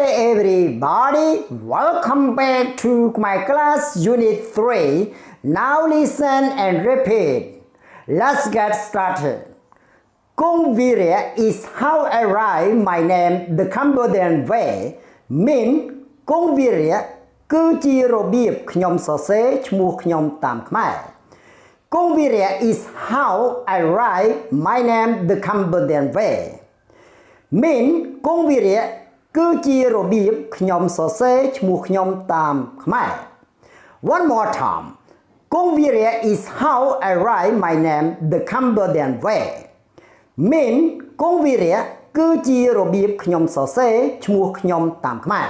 everybody, welcome back to my class unit 3. Now listen and repeat. Let's get started. Kongviria is how I write my name the Cambodian way. Mean Kongviria គឺជារបៀបខ្ញុំសរសេរឈ្មោះខ្ញុំតាមខ្មែរ Kongviria is how I write my name the Cambodian way. Mean Kongviria គឺជារបៀបខ្ញុំសរសេរឈ្មោះខ្ញុំតាមខ្មែរ One more time. Kongviria is how I write my name the Cambodian way. Mean Kongviria គឺជារបៀបខ្ញុំសរសេរឈ្មោះខ្ញុំតាមខ្មែរ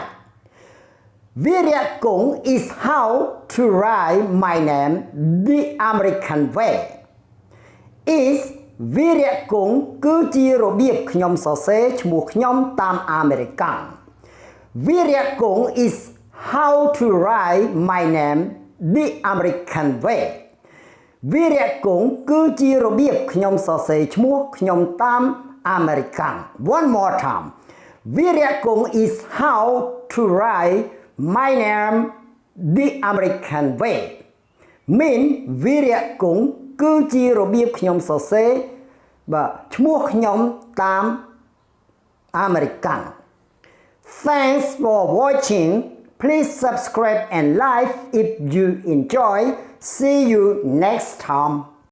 Viria Kong is how to write my name the American way. Is Viria Kong គឺជារបៀបខ្ញុំសរសេរឈ្មោះខ្ញុំតាមអាមេរិកាំង Viria Kong is how to write my name the American way. Viria Kong គឺជារបៀបខ្ញុំសរសេរឈ្មោះខ្ញុំតាមអាមេរិកាំង One more time. Viria Kong is how to write my name the American way. Mean Viria Kong គឺជារបៀបខ្ញុំសរសេរឈ្មោះខ្ញុំតាមអាមេរិកាំង Thanks for watching. Please subscribe and like if you enjoy. See you next time.